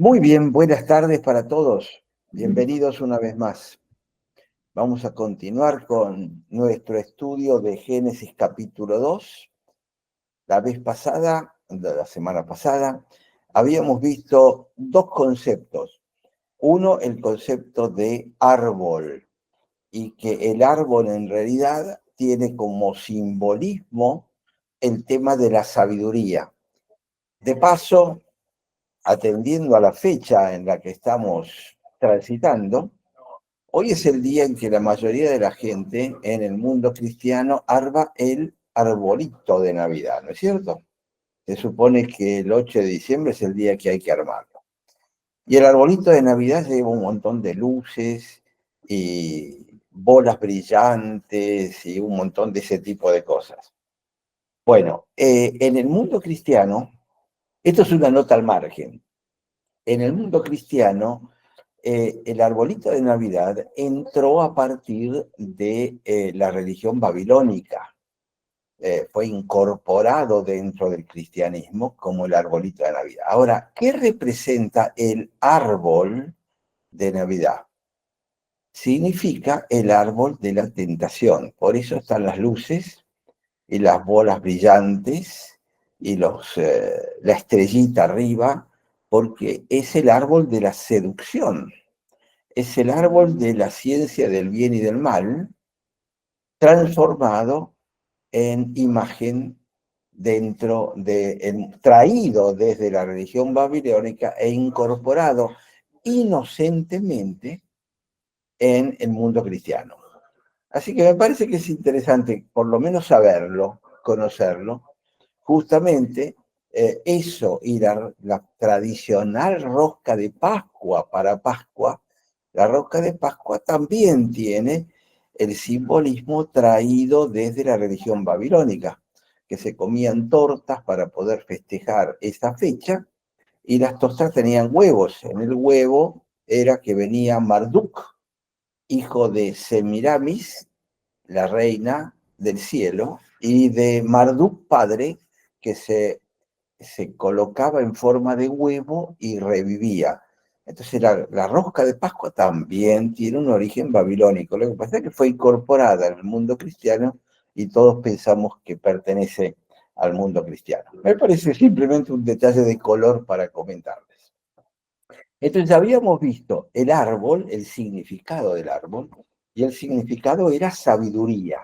Muy bien, buenas tardes para todos. Bienvenidos una vez más. Vamos a continuar con nuestro estudio de Génesis capítulo 2. La semana pasada, habíamos visto dos conceptos. Uno, el concepto de árbol, y que el árbol en realidad tiene como simbolismo el tema de la sabiduría. De paso, atendiendo a la fecha en la que estamos transitando, hoy es el día en que la mayoría de la gente en el mundo cristiano arma el arbolito de Navidad, ¿no es cierto? Se supone que el 8 de diciembre es el día que hay que armarlo. Y el arbolito de Navidad lleva un montón de luces y bolas brillantes y un montón de ese tipo de cosas. Bueno, en el mundo cristiano, esto es una nota al margen. En el mundo cristiano, el arbolito de Navidad entró a partir de la religión babilónica. Fue incorporado dentro del cristianismo como el arbolito de Navidad. Ahora, ¿qué representa el árbol de Navidad? Significa el árbol de la tentación. Por eso están las luces y las bolas brillantes y la estrellita arriba, porque es el árbol de la seducción. Es el árbol de la ciencia del bien y del mal, transformado en imagen traído desde la religión babilónica e incorporado inocentemente en el mundo cristiano. Así que me parece que es interesante por lo menos saberlo, conocerlo, justamente eso y la tradicional rosca de Pascua para Pascua. La rosca de Pascua también tiene el simbolismo traído desde la religión babilónica, que se comían tortas para poder festejar esa fecha, y las tortas tenían huevos. En el huevo era que venía Marduk, hijo de Semiramis, la reina del cielo, y de Marduk padre, que se colocaba en forma de huevo y revivía. Entonces la rosca de Pascua también tiene un origen babilónico. Lo que pasa es que fue incorporada en el mundo cristiano y todos pensamos que pertenece al mundo cristiano. Me parece simplemente un detalle de color para comentarles. Entonces habíamos visto el árbol, el significado del árbol, y el significado era sabiduría.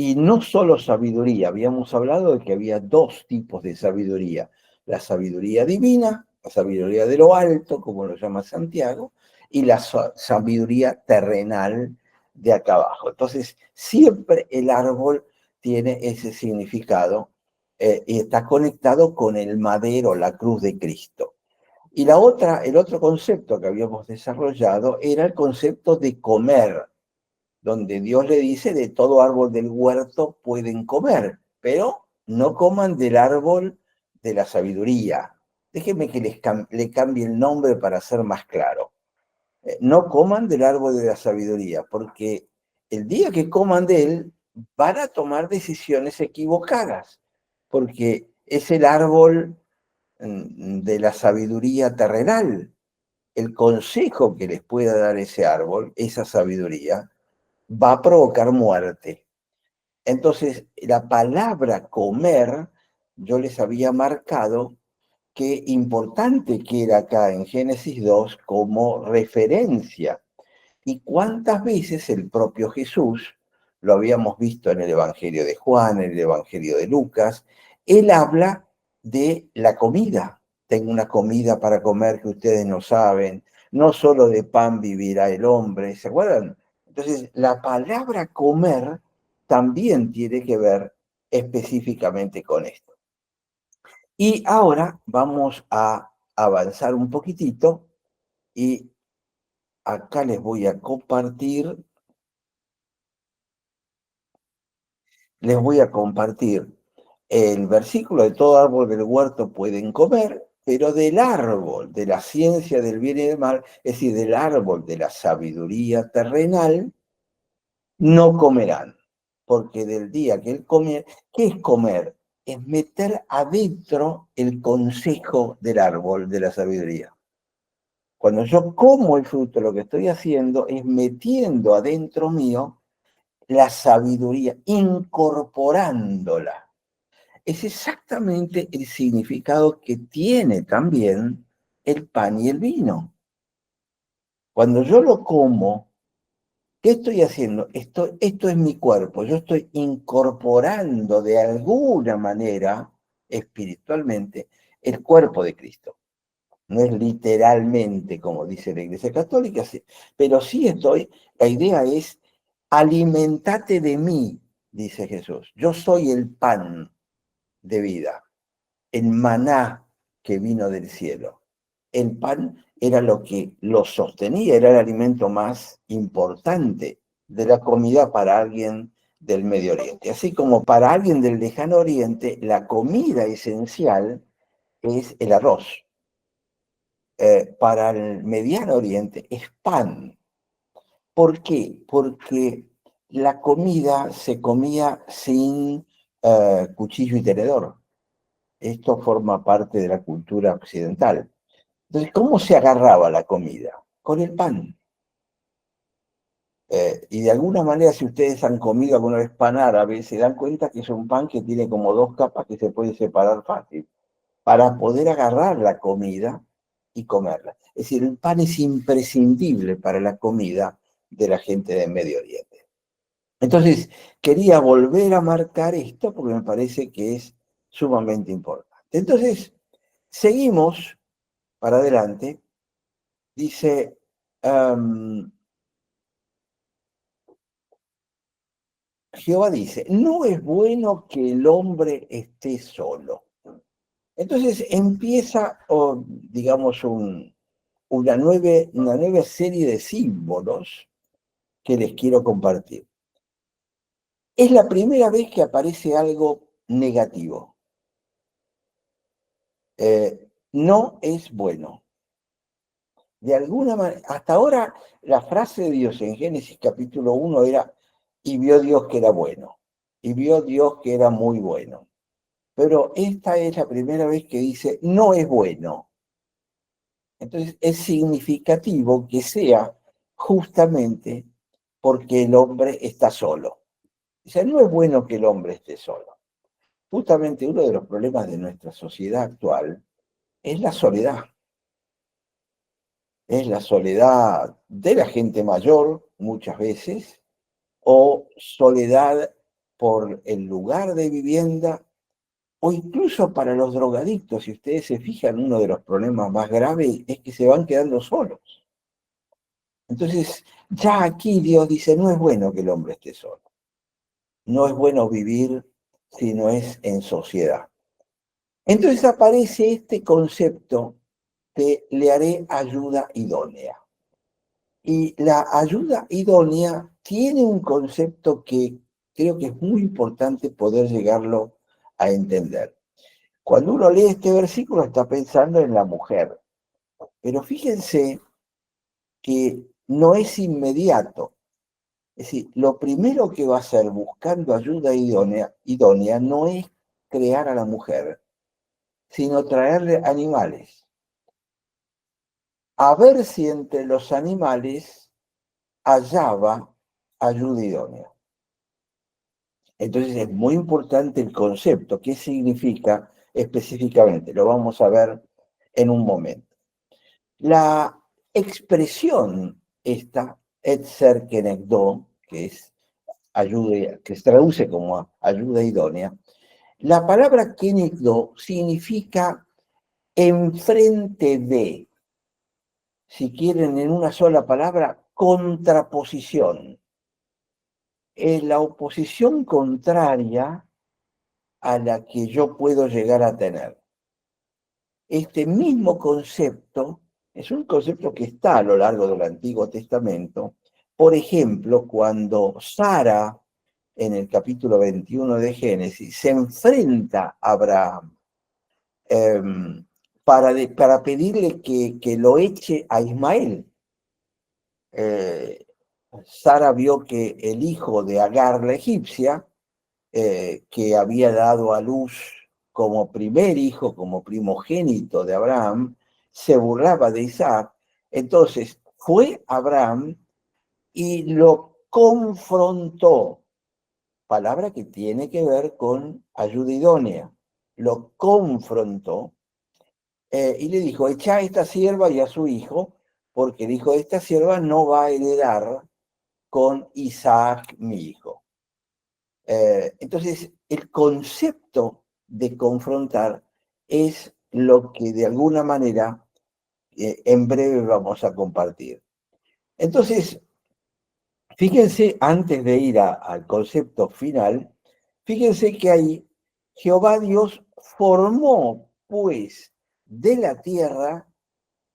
Y no solo sabiduría, habíamos hablado de que había dos tipos de sabiduría: la sabiduría divina, la sabiduría de lo alto, como lo llama Santiago, y la sabiduría terrenal de acá abajo. Entonces, siempre el árbol tiene ese significado y está conectado con el madero, la cruz de Cristo. Y el otro concepto que habíamos desarrollado era el concepto de comer, donde Dios le dice: de todo árbol del huerto pueden comer, pero no coman del árbol de la sabiduría. Déjenme que le cambie el nombre para ser más claro. No coman del árbol de la sabiduría, porque el día que coman de él van a tomar decisiones equivocadas, porque es el árbol de la sabiduría terrenal. El consejo que les pueda dar ese árbol, esa sabiduría, va a provocar muerte. Entonces, la palabra comer, yo les había marcado qué importante que era acá en Génesis 2 como referencia. Y cuántas veces el propio Jesús, lo habíamos visto en el Evangelio de Juan, en el Evangelio de Lucas, él habla de la comida. Tengo una comida para comer que ustedes no saben, no solo de pan vivirá el hombre, ¿se acuerdan? Entonces, la palabra comer también tiene que ver específicamente con esto. Y ahora vamos a avanzar un poquitito y acá les voy a compartir el versículo: de todo árbol del huerto pueden comer, pero del árbol de la ciencia del bien y del mal, es decir, del árbol de la sabiduría terrenal, no comerán, porque del día que él come. ¿Qué es comer? es meter adentro el consejo del árbol de la sabiduría. Cuando yo como el fruto, lo que estoy haciendo es metiendo adentro mío la sabiduría, incorporándola. Es exactamente el significado que tiene también el pan y el vino. Cuando yo lo como, ¿qué estoy haciendo? Esto es mi cuerpo. Yo estoy incorporando de alguna manera, espiritualmente, el cuerpo de Cristo. No es literalmente como dice la Iglesia Católica, pero sí la idea es, alimentate de mí, dice Jesús. Yo soy el pan de vida, el maná que vino del cielo. El pan era lo que lo sostenía, era el alimento más importante de la comida para alguien del Medio Oriente. Así como para alguien del Lejano Oriente, la comida esencial es el arroz. Para el Mediano Oriente es pan. ¿Por qué? Porque la comida se comía sin cuchillo y tenedor. Esto forma parte de la cultura occidental. Entonces, ¿cómo se agarraba la comida? Con el pan. Y de alguna manera, si ustedes han comido alguna vez pan árabe, se dan cuenta que es un pan que tiene como dos capas que se puede separar fácil, para poder agarrar la comida y comerla. Es decir, el pan es imprescindible para la comida de la gente de Medio Oriente. Entonces, quería volver a marcar esto porque me parece que es sumamente importante. Entonces, seguimos para adelante. Dice, Jehová dice, no es bueno que el hombre esté solo. Entonces empieza, digamos, una nueva serie de símbolos que les quiero compartir. Es la primera vez que aparece algo negativo. No es bueno. De alguna manera, hasta ahora la frase de Dios en Génesis capítulo 1 era, y vio Dios que era bueno, y vio Dios que era muy bueno. Pero esta es la primera vez que dice, no es bueno. Entonces es significativo que sea justamente porque el hombre está solo. O sea, no es bueno que el hombre esté solo. Justamente uno de los problemas de nuestra sociedad actual es la soledad. Es la soledad de la gente mayor muchas veces, o soledad por el lugar de vivienda, o incluso para los drogadictos. Si ustedes se fijan, uno de los problemas más graves es que se van quedando solos. Entonces, ya aquí Dios dice, no es bueno que el hombre esté solo. No es bueno vivir si no es en sociedad. Entonces aparece este concepto de le haré ayuda idónea. Y la ayuda idónea tiene un concepto que creo que es muy importante poder llegarlo a entender. Cuando uno lee este versículo está pensando en la mujer, pero fíjense que no es inmediato. Es decir, lo primero que va a hacer buscando ayuda idónea no es crear a la mujer, sino traerle animales. A ver si entre los animales hallaba ayuda idónea. Entonces es muy importante el concepto, qué significa específicamente, lo vamos a ver en un momento. La expresión esta, etzer kenegdo, que es ayuda, que se traduce como ayuda idónea, la palabra kenegdo significa enfrente de, si quieren en una sola palabra, contraposición. Es la oposición contraria a la que yo puedo llegar a tener. Este mismo concepto es un concepto que está a lo largo del Antiguo Testamento. Por ejemplo, cuando Sara, en el capítulo 21 de Génesis, se enfrenta a Abraham para pedirle que lo eche a Ismael. Sara vio que el hijo de Agar, la egipcia, que había dado a luz como primer hijo, como primogénito de Abraham, se burlaba de Isaac. Entonces fue Abraham y lo confrontó, palabra que tiene que ver con ayuda idónea. Lo confrontó y le dijo, echa a esta sierva y a su hijo, porque dijo, esta sierva no va a heredar con Isaac, mi hijo. Entonces, el concepto de confrontar es lo que de alguna manera en breve vamos a compartir. Entonces, fíjense, antes de ir al concepto final, fíjense que ahí Jehová Dios formó, pues, de la tierra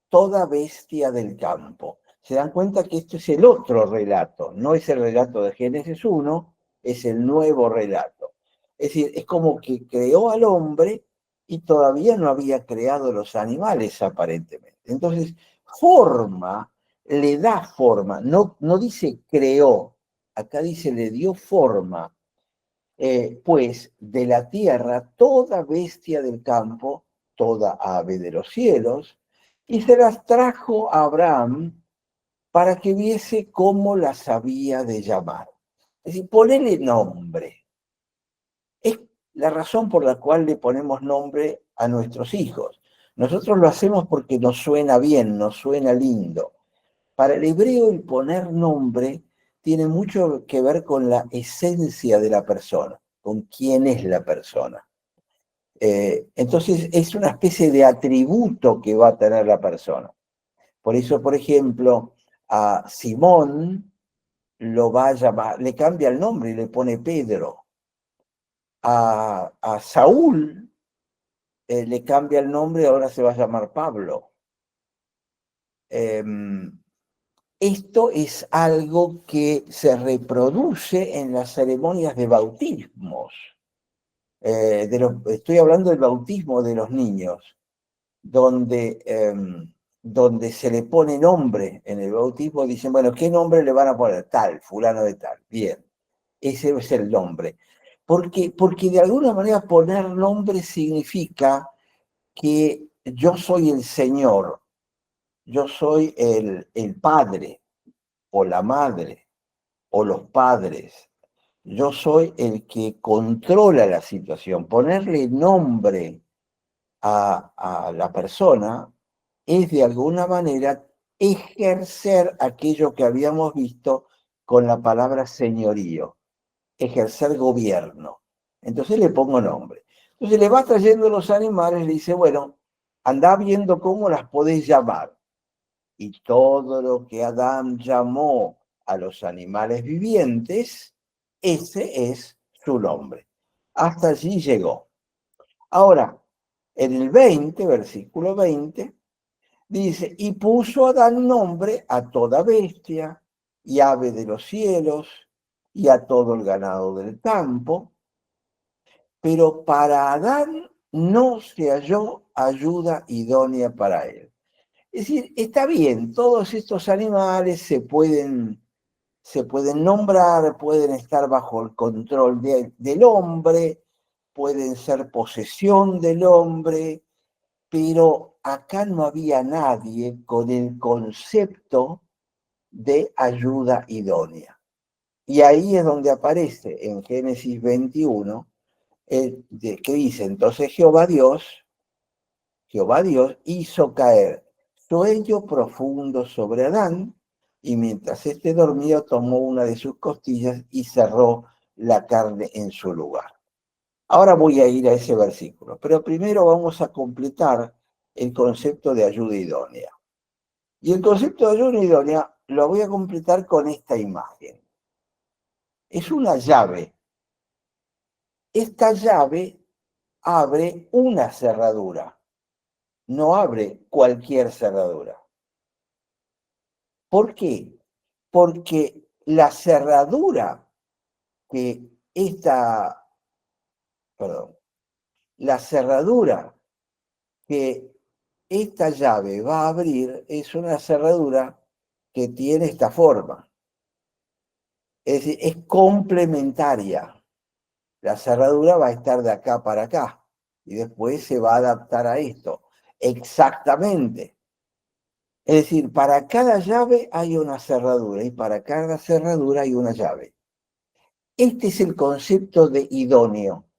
toda bestia del campo. Se dan cuenta que esto es el otro relato, no es el relato de Génesis 1, es el nuevo relato. Es decir, es como que creó al hombre y todavía no había creado los animales aparentemente. Entonces, forma, le da forma, no dice creó, acá dice le dio forma, pues de la tierra toda bestia del campo, toda ave de los cielos, y se las trajo a Abraham para que viese cómo las había de llamar. Es decir, ponerle nombre. Es la razón por la cual le ponemos nombre a nuestros hijos. Nosotros lo hacemos porque nos suena bien, nos suena lindo. Para el hebreo el poner nombre tiene mucho que ver con la esencia de la persona, con quién es la persona. Entonces es una especie de atributo que va a tener la persona. Por eso, por ejemplo, a Simón lo va a llamar, le cambia el nombre y le pone Pedro. A Saúl le cambia el nombre y ahora se va a llamar Pablo. Esto es algo que se reproduce en las ceremonias de bautismos. Estoy hablando del bautismo de los niños, donde se le pone nombre en el bautismo, dicen, bueno, ¿qué nombre le van a poner? Tal, fulano de tal. Bien, ese es el nombre. Porque de alguna manera poner nombre significa que yo soy el Señor, yo soy el Padre o la Madre o los padres. Yo soy el que controla la situación. Ponerle nombre a la persona es de alguna manera ejercer aquello que habíamos visto con la palabra señorío, ejercer gobierno. Entonces le pongo nombre. Entonces le va trayendo los animales, le dice, bueno, anda viendo cómo las podés llamar. Y todo lo que Adán llamó a los animales vivientes, ese es su nombre. Hasta allí llegó. Ahora, en el 20, versículo 20, dice, y puso Adán nombre a toda bestia y ave de los cielos y a todo el ganado del campo, pero para Adán no se halló ayuda idónea para él. Es decir, está bien, todos estos animales se pueden nombrar, pueden estar bajo el control del hombre, pueden ser posesión del hombre, pero acá no había nadie con el concepto de ayuda idónea. Y ahí es donde aparece en Génesis 21, que dice, entonces Jehová Dios hizo caer sueño profundo sobre Adán, y mientras éste dormía tomó una de sus costillas y cerró la carne en su lugar. Ahora voy a ir a ese versículo, pero primero vamos a completar el concepto de ayuda idónea. Y el concepto de ayuda idónea lo voy a completar con esta imagen. Es una llave. Esta llave abre una cerradura, no abre cualquier cerradura. ¿Por qué? Porque la cerradura que esta, perdón, la cerradura que esta llave va a abrir es una cerradura que tiene esta forma. Es decir, es complementaria. La cerradura va a estar de acá para acá y después se va a adaptar a esto. Exactamente. Es decir, para cada llave hay una cerradura y para cada cerradura hay una llave. Este es el concepto de idóneo,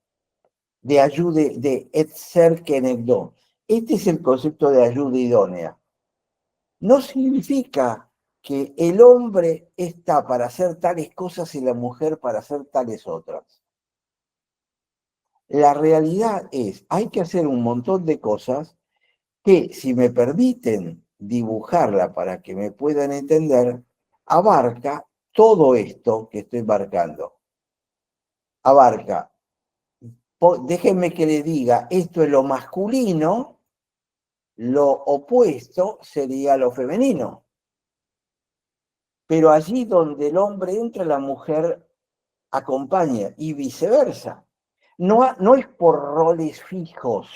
de ayuda, de etzer kenegdo. Este es el concepto de ayuda idónea. No significa que el hombre está para hacer tales cosas y la mujer para hacer tales otras. La realidad es, hay que hacer un montón de cosas que, si me permiten dibujarla para que me puedan entender, abarca todo esto que estoy marcando. Abarca, déjenme que le diga, esto es lo masculino, lo opuesto sería lo femenino. Pero allí donde el hombre entra, la mujer acompaña y viceversa. No es por roles fijos.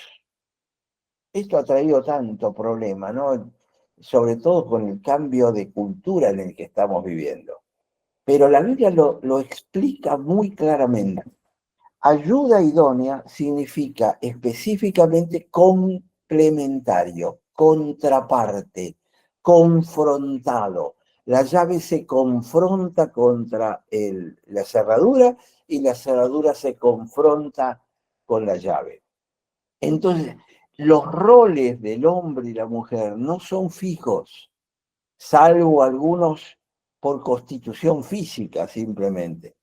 Esto ha traído tanto problema, ¿no? Sobre todo con el cambio de cultura en el que estamos viviendo. Pero la Biblia lo explica muy claramente. Ayuda idónea significa específicamente complementario, contraparte, confrontado. La llave se confronta contra la cerradura y la cerradura se confronta con la llave. Entonces, los roles del hombre y la mujer no son fijos, salvo algunos por constitución física simplemente.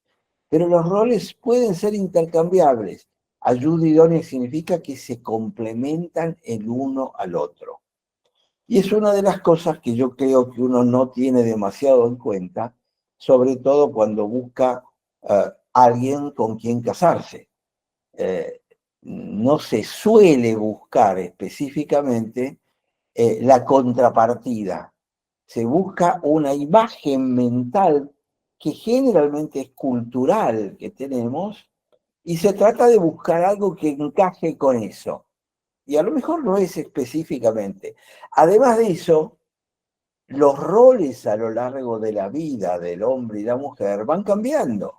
Pero los roles pueden ser intercambiables. Ayuda idónea significa que se complementan el uno al otro. Y es una de las cosas que yo creo que uno no tiene demasiado en cuenta, sobre todo cuando busca alguien con quien casarse. No se suele buscar específicamente la contrapartida. Se busca una imagen mental que generalmente es cultural que tenemos y se trata de buscar algo que encaje con eso. Y a lo mejor no es específicamente. Además de eso, los roles a lo largo de la vida del hombre y la mujer van cambiando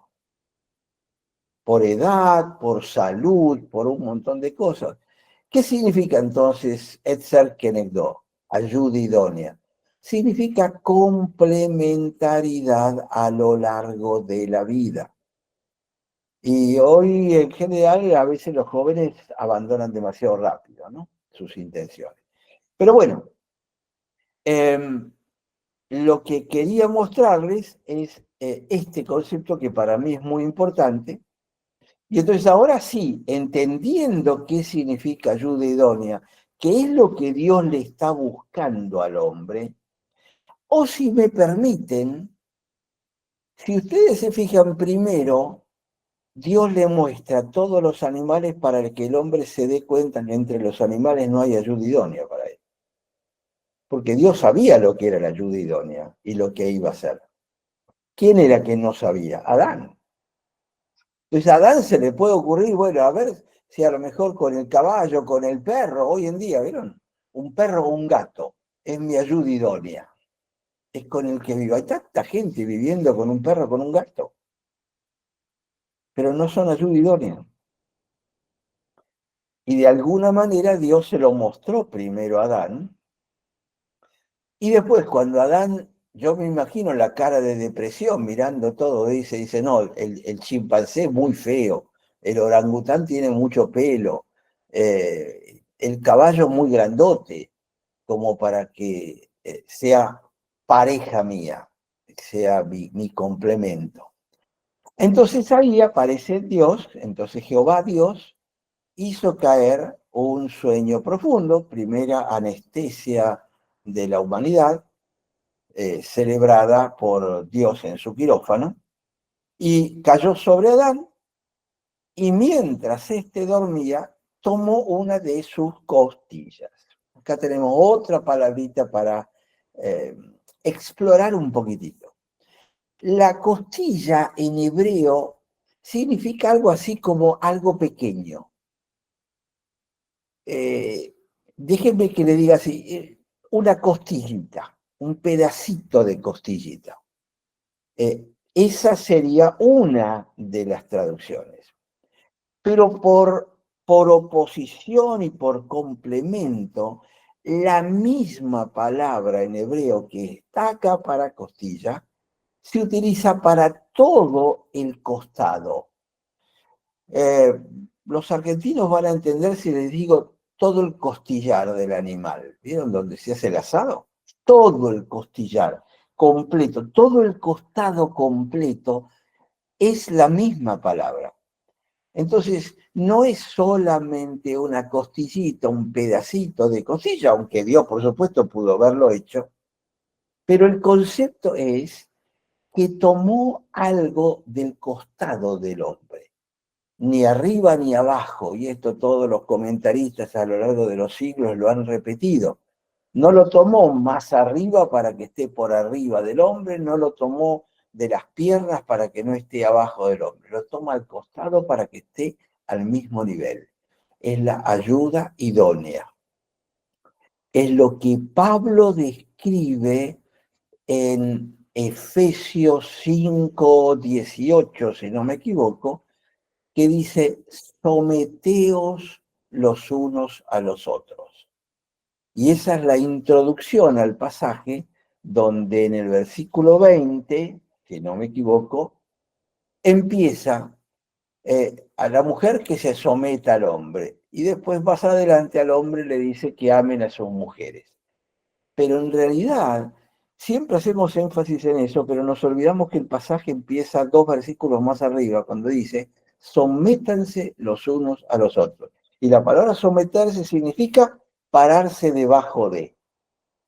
por edad, por salud, por un montón de cosas. ¿Qué significa entonces etzer kenegdo, ayuda idónea? Significa complementariedad a lo largo de la vida. Y hoy en general a veces los jóvenes abandonan demasiado rápido, ¿no? Sus intenciones. Pero bueno, lo que quería mostrarles es este concepto que para mí es muy importante. Y entonces ahora sí, entendiendo qué significa ayuda idónea, qué es lo que Dios le está buscando al hombre, o si me permiten, si ustedes se fijan primero, Dios le muestra todos los animales para que el hombre se dé cuenta que entre los animales no hay ayuda idónea para él. Porque Dios sabía lo que era la ayuda idónea y lo que iba a hacer. ¿Quién era que no sabía? Adán. Entonces a Adán se le puede ocurrir, bueno, a ver si a lo mejor con el caballo, con el perro, hoy en día, ¿vieron? Un perro o un gato es mi ayuda idónea. Es con el que vivo. Hay tanta gente viviendo con un perro, con un gato, pero no son ayuda idónea. Y de alguna manera Dios se lo mostró primero a Adán. Y después cuando Adán, yo me imagino la cara de depresión mirando todo, dice, no, el chimpancé es muy feo, el orangután tiene mucho pelo, el caballo es muy grandote, como para que sea pareja mía, sea mi complemento. Entonces ahí aparece Dios, entonces Jehová Dios hizo caer un sueño profundo, primera anestesia de la humanidad, celebrada por Dios en su quirófano, y cayó sobre Adán, y mientras éste dormía, tomó una de sus costillas. Acá tenemos otra palabrita para explorar un poquitito. La costilla en hebreo significa algo así como algo pequeño. Déjenme que le diga así, una costillita, un pedacito de costillita. Esa sería una de las traducciones. pero por oposición y por complemento, la misma palabra en hebreo que está acá para costilla, se utiliza para todo el costado. Los argentinos van a entender si les digo todo el costillar del animal. ¿Vieron donde se hace el asado? Todo el costillar completo, todo el costado completo es la misma palabra. Entonces, no es solamente una costillita, un pedacito de costilla, aunque Dios, por supuesto, pudo haberlo hecho, pero el concepto es que tomó algo del costado del hombre, ni arriba ni abajo, y esto todos los comentaristas a lo largo de los siglos lo han repetido. No lo tomó más arriba para que esté por arriba del hombre, no lo tomó de las piernas para que no esté abajo del hombre, lo toma al costado para que esté al mismo nivel. Es la ayuda idónea. Es lo que Pablo describe en Efesios 5:18, si no me equivoco, que dice, someteos los unos a los otros. Y esa es la introducción al pasaje donde en el versículo 20, si no me equivoco, empieza a la mujer que se someta al hombre y después más adelante al hombre le dice que amen a sus mujeres. Pero en realidad siempre hacemos énfasis en eso, pero nos olvidamos que el pasaje empieza 2 versículos más arriba cuando dice, sométanse los unos a los otros. Y la palabra someterse significa pararse debajo de.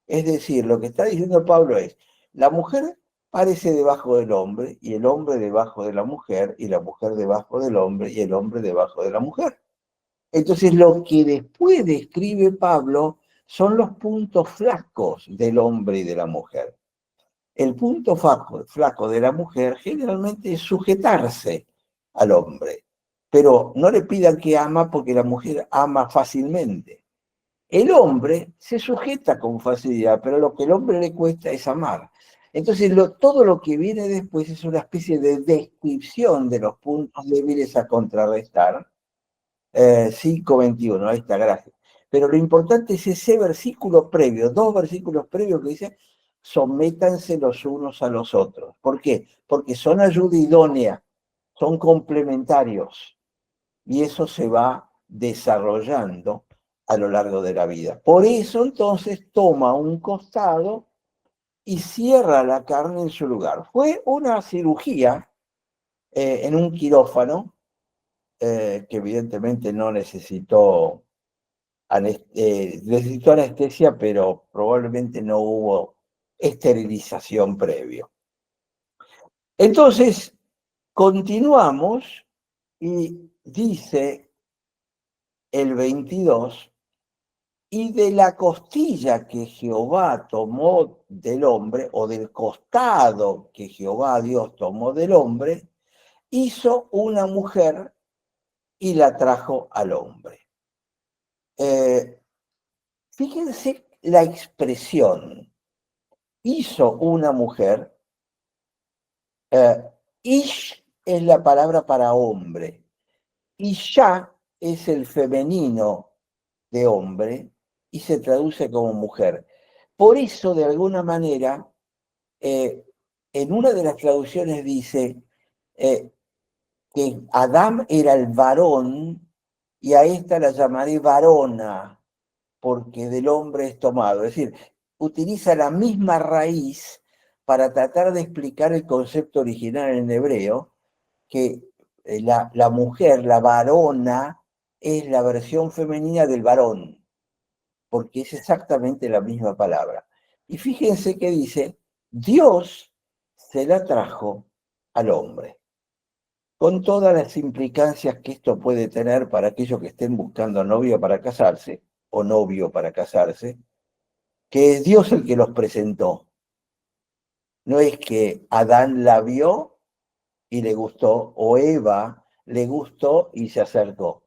Es decir, lo que está diciendo Pablo es, la mujer parece debajo del hombre, y el hombre debajo de la mujer, y la mujer debajo del hombre, y el hombre debajo de la mujer. Entonces, lo que después describe Pablo son los puntos flacos del hombre y de la mujer. El punto flaco de la mujer generalmente es sujetarse al hombre, pero no le pidan que ama porque la mujer ama fácilmente. El hombre se sujeta con facilidad, pero lo que al hombre le cuesta es amar. Entonces, todo lo que viene después es una especie de descripción de los puntos débiles a contrarrestar. 5:21, ahí está, gracias. Pero lo importante es ese versículo previo, 2 versículos previos que dice, sométanse los unos a los otros. ¿Por qué? Porque son ayuda idónea, son complementarios, y eso se va desarrollando a lo largo de la vida. Por eso entonces toma un costado y cierra la carne en su lugar. Fue una cirugía en un quirófano que evidentemente no necesitó anestesia, pero probablemente no hubo esterilización previo. Entonces, continuamos y dice el 22, y de la costilla que Jehová tomó del hombre, o del costado que Jehová Dios tomó del hombre, hizo una mujer y la trajo al hombre. Fíjense la expresión, hizo una mujer, ish es la palabra para hombre, isha es el femenino de hombre y se traduce como mujer. Por eso, de alguna manera, en una de las traducciones dice que Adán era el varón y a esta la llamaré varona, porque del hombre es tomado. Es decir, utiliza la misma raíz para tratar de explicar el concepto original en hebreo, que la mujer, la varona, es la versión femenina del varón, porque es exactamente la misma palabra. Y fíjense que dice, Dios se la trajo al hombre, con todas las implicancias que esto puede tener para aquellos que estén buscando novia para casarse, o novio para casarse, que es Dios el que los presentó. No es que Adán la vio y le gustó, o Eva le gustó y se acercó.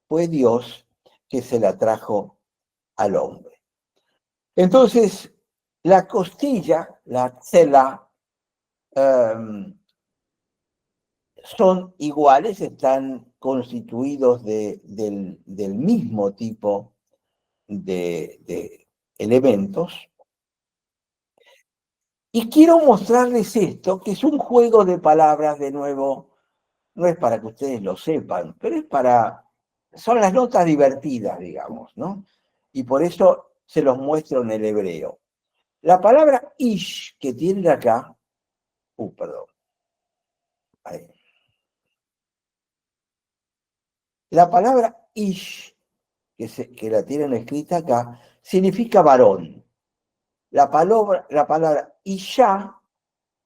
Fue Dios que se la trajo al hombre. Entonces, la costilla, la tsela, son iguales, están constituidos del mismo tipo de elementos. Y quiero mostrarles esto, que es un juego de palabras, de nuevo, no es para que ustedes lo sepan, pero son las notas divertidas, digamos, ¿no? Y por eso se los muestro en el hebreo. La palabra ish que tienen acá, perdón, ahí. La palabra ish, que la tienen escrita acá, significa varón. La palabra isha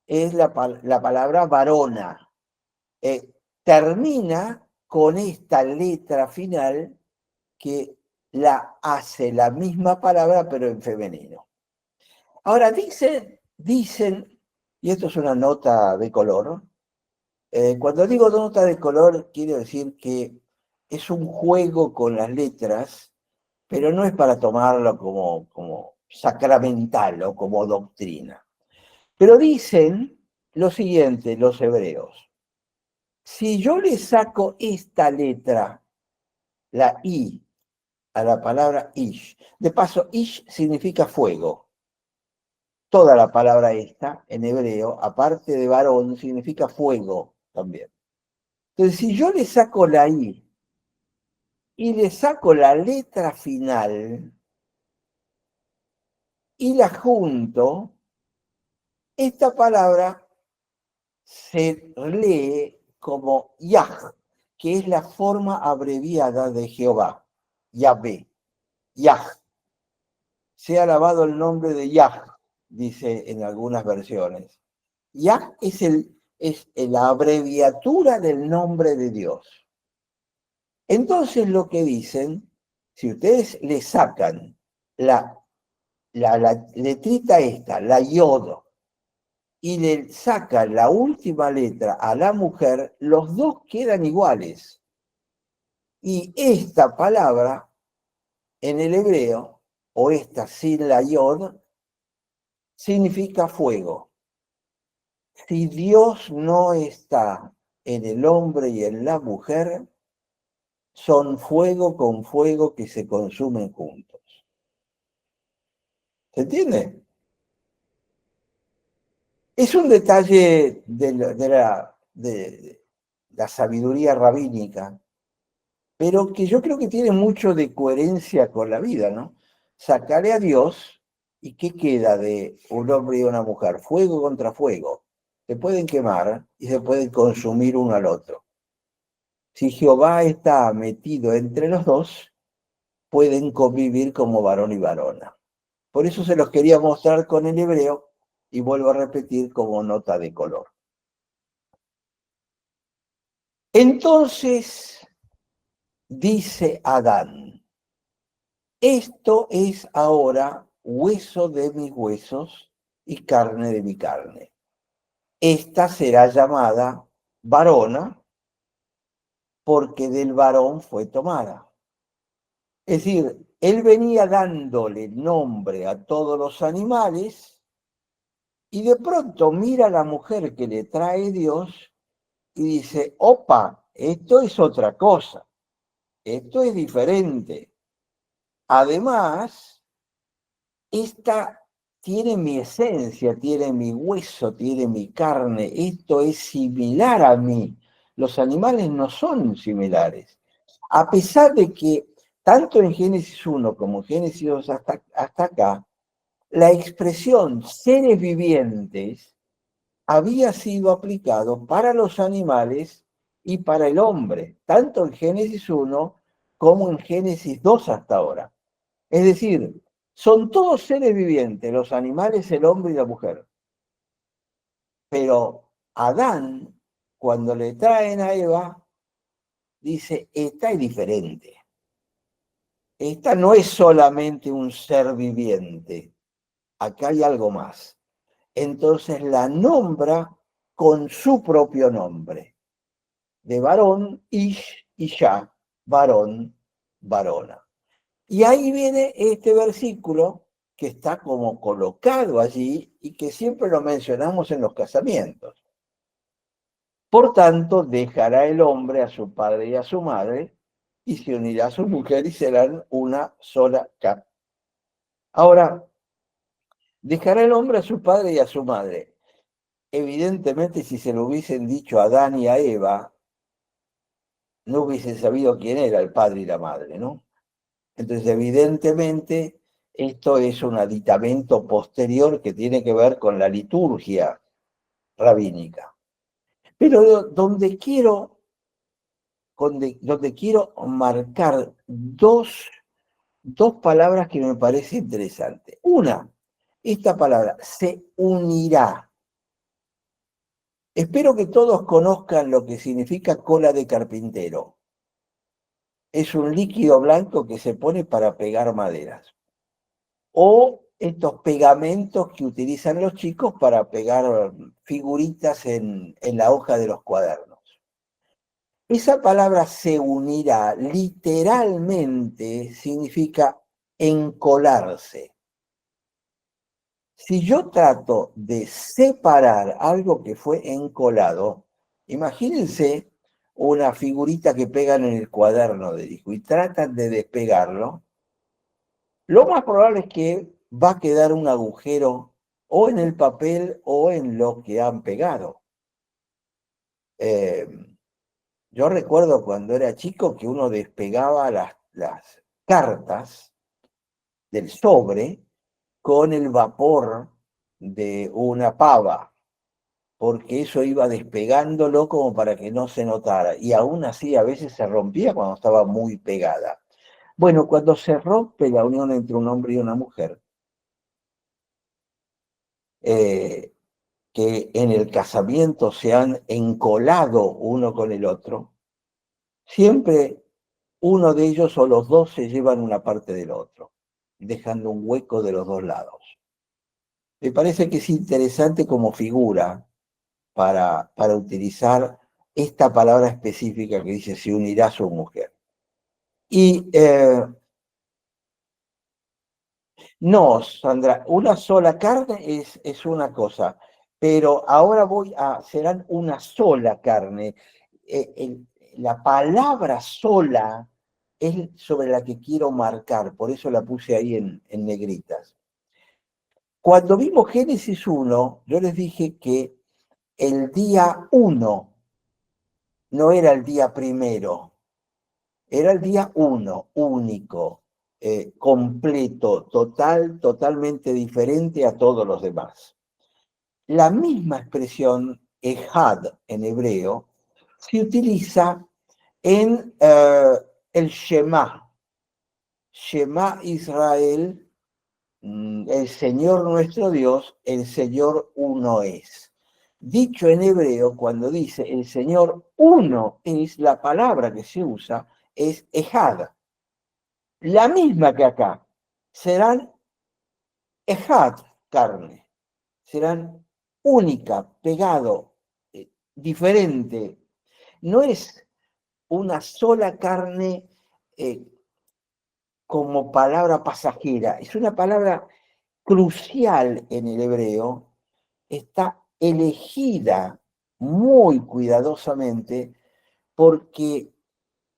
es la palabra varona. Termina con esta letra final que la hace la misma palabra, pero en femenino. Ahora, dicen, y esto es una nota de color, cuando digo nota de color, quiero decir que es un juego con las letras, pero no es para tomarlo como sacramental o como doctrina. Pero dicen lo siguiente, los hebreos. Si yo le saco esta letra, la I, a la palabra ish, de paso, ish significa fuego. Toda la palabra esta, en hebreo, aparte de varón, significa fuego también. Entonces, si yo le saco la I y le saco la letra final y la junto, esta palabra se lee como Yah, que es la forma abreviada de Jehová, Yahvé, Yah. Sea alabado el nombre de Yah, dice en algunas versiones. Yah es la abreviatura del nombre de Dios. Entonces lo que dicen, si ustedes le sacan la letrita esta, la yodo, y le sacan la última letra a la mujer, los dos quedan iguales. Y esta palabra en el hebreo, o esta sin la yod, significa fuego. Si Dios no está en el hombre y en la mujer, son fuego con fuego que se consumen juntos. ¿Se entiende? Es un detalle de la sabiduría rabínica, pero que yo creo que tiene mucho de coherencia con la vida, ¿no? Sacaré a Dios, ¿y qué queda de un hombre y una mujer? Fuego contra fuego. Se pueden quemar y se pueden consumir uno al otro. Si Jehová está metido entre los dos, pueden convivir como varón y varona. Por eso se los quería mostrar con el hebreo y vuelvo a repetir como nota de color. Entonces dice Adán, esto es ahora hueso de mis huesos y carne de mi carne. Esta será llamada varona porque del varón fue tomada. Es decir, él venía dándole nombre a todos los animales y de pronto mira a la mujer que le trae Dios y dice, opa, esto es otra cosa, esto es diferente. Además, esta tiene mi esencia, tiene mi hueso, tiene mi carne, esto es similar a mí. Los animales no son similares. A pesar de que tanto en Génesis 1 como en Génesis 2 hasta acá, la expresión seres vivientes había sido aplicado para los animales y para el hombre, tanto en Génesis 1 como en Génesis 2 hasta ahora. Es decir, son todos seres vivientes, los animales, el hombre y la mujer. Pero Adán, cuando le traen a Eva, dice, esta es diferente. Esta no es solamente un ser viviente, acá hay algo más. Entonces la nombra con su propio nombre. De varón, ish, isha, varón, varona. Y ahí viene este versículo que está como colocado allí y que siempre lo mencionamos en los casamientos. Por tanto, dejará el hombre a su padre y a su madre, y se unirá a su mujer y serán una sola carne. Ahora, dejará el hombre a su padre y a su madre. Evidentemente, si se lo hubiesen dicho a Adán y a Eva, no hubiesen sabido quién era el padre y la madre, ¿no? Entonces, evidentemente, esto es un aditamento posterior que tiene que ver con la liturgia rabínica. Pero donde quiero marcar dos palabras que me parece interesante. Una, esta palabra, se unirá. Espero que todos conozcan lo que significa cola de carpintero. Es un líquido blanco que se pone para pegar maderas. O estos pegamentos que utilizan los chicos para pegar figuritas en la hoja de los cuadernos. Esa palabra se unirá, literalmente significa encolarse. Si yo trato de separar algo que fue encolado, imagínense una figurita que pegan en el cuaderno de disco y tratan de despegarlo, lo más probable es que va a quedar un agujero o en el papel o en lo que han pegado. Yo recuerdo cuando era chico que uno despegaba las cartas del sobre con el vapor de una pava, porque eso iba despegándolo como para que no se notara, y aún así a veces se rompía cuando estaba muy pegada. Bueno, cuando se rompe la unión entre un hombre y una mujer, que en el casamiento se han encolado uno con el otro, siempre uno de ellos o los dos se llevan una parte del otro, dejando un hueco de los dos lados. Me parece que es interesante como figura para utilizar esta palabra específica que dice se unirá a su mujer. Y no, Sandra, una sola carne es una cosa, pero ahora serán una sola carne. La palabra sola es sobre la que quiero marcar, por eso la puse ahí en negritas. Cuando vimos Génesis 1, yo les dije que el día 1 no era el día primero, era el día 1, único, completo, totalmente diferente a todos los demás. La misma expresión, ejad en hebreo, se utiliza en el Shema. Shema Israel, el Señor nuestro Dios, el Señor uno es. Dicho en hebreo, cuando dice el Señor uno es, la palabra que se usa es ejad. La misma que acá. Serán ejad, carne. Serán única, pegado, diferente. No es una sola carne como palabra pasajera. Es una palabra crucial en el hebreo. Está elegida muy cuidadosamente porque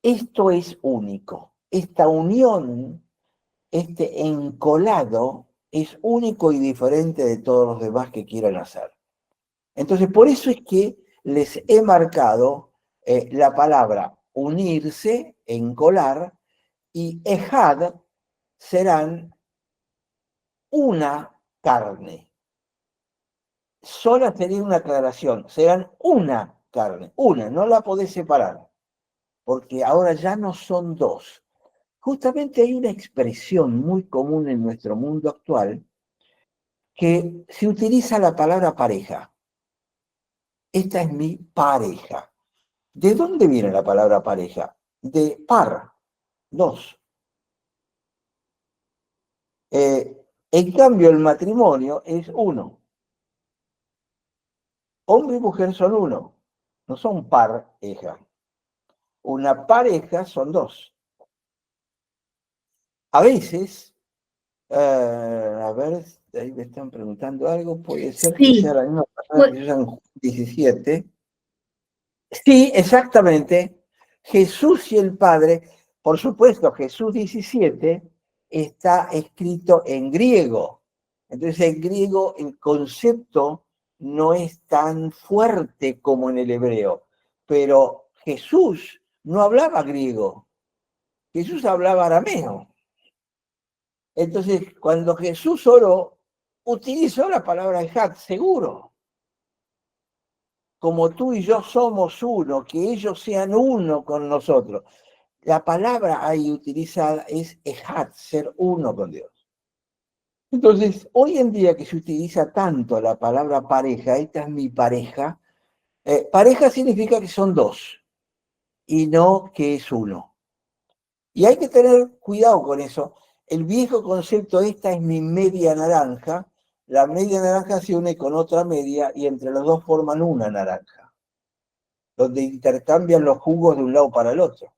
esto es único. Esta unión, este encolado, es único y diferente de todos los demás que quieran hacer. Entonces, por eso es que les he marcado la palabra unirse, encolar, y ejad serán una carne. Sola sería una aclaración, serán una carne, una, no la podés separar, porque ahora ya no son dos. Justamente hay una expresión muy común en nuestro mundo actual que se utiliza la palabra pareja. Esta es mi pareja. ¿De dónde viene la palabra pareja? De par, dos. En cambio, el matrimonio es uno. Hombre y mujer son uno, no son pareja. Una pareja son dos. A veces, a ver, ahí me están preguntando algo, puede ser que sea la misma persona que se usa en 17. Sí, exactamente. Jesús y el Padre, por supuesto, Jesús 17 está escrito en griego. Entonces, en griego el concepto no es tan fuerte como en el hebreo, pero Jesús no hablaba griego, Jesús hablaba arameo. Entonces, cuando Jesús oró, utilizó la palabra ejad, seguro. Como tú y yo somos uno, que ellos sean uno con nosotros. La palabra ahí utilizada es ejad, ser uno con Dios. Entonces, hoy en día que se utiliza tanto la palabra pareja, esta es mi pareja, pareja significa que son dos y no que es uno. Y hay que tener cuidado con eso. El viejo concepto, esta es mi media naranja, la media naranja se une con otra media y entre los dos forman una naranja, donde intercambian los jugos de un lado para el otro.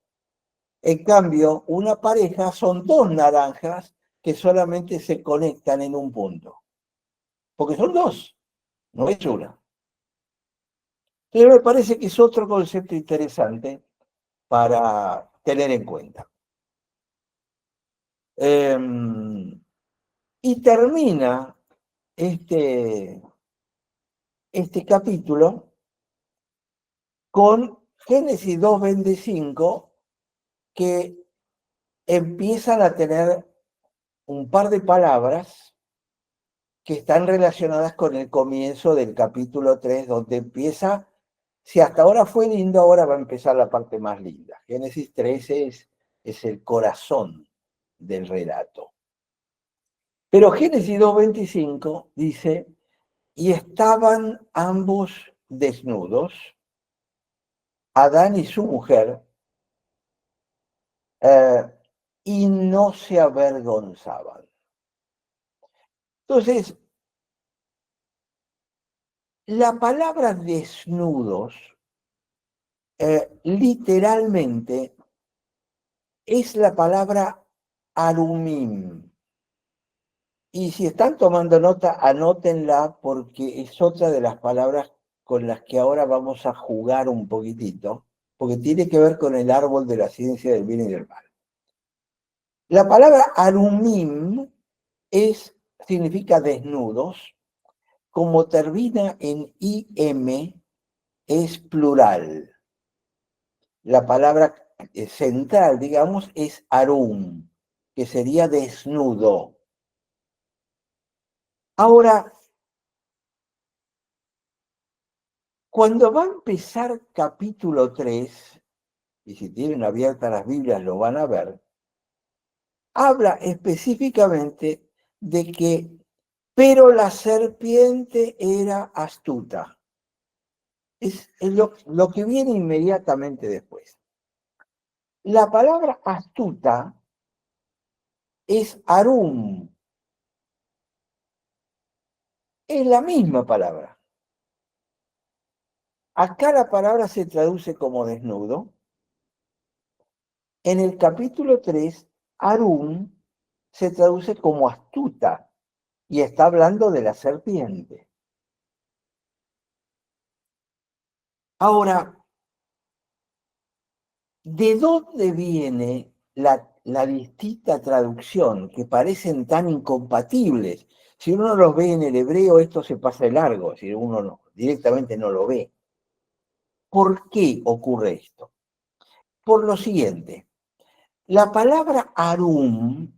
En cambio, una pareja son dos naranjas que solamente se conectan en un punto, porque son dos, no es una. Pero me parece que es otro concepto interesante para tener en cuenta. Y termina este capítulo con Génesis 2:25, que empiezan a tener un par de palabras que están relacionadas con el comienzo del capítulo 3, donde empieza, si hasta ahora fue lindo, ahora va a empezar la parte más linda. Génesis 13 es el corazón del relato. Pero Génesis 2:25 dice, y estaban ambos desnudos, Adán y su mujer, y no se avergonzaban. Entonces, la palabra desnudos literalmente es la palabra arumim. Y si están tomando nota, anótenla porque es otra de las palabras con las que ahora vamos a jugar un poquitito, porque tiene que ver con el árbol de la ciencia del bien y del mal. La palabra arumim significa desnudos, como termina en im, es plural. La palabra central, digamos, es arum, que sería desnudo. Ahora, cuando va a empezar capítulo 3, y si tienen abiertas las Biblias lo van a ver, habla específicamente de que, pero la serpiente era astuta. Es lo que viene inmediatamente después. La palabra astuta es arum. Es la misma palabra. Acá la palabra se traduce como desnudo. En el capítulo 3, arum se traduce como astuta y está hablando de la serpiente. Ahora, ¿de dónde viene la distinta traducción que parecen tan incompatibles? Si uno los ve en el hebreo, esto se pasa de largo, si uno directamente no lo ve. ¿Por qué ocurre esto? Por lo siguiente, la palabra arum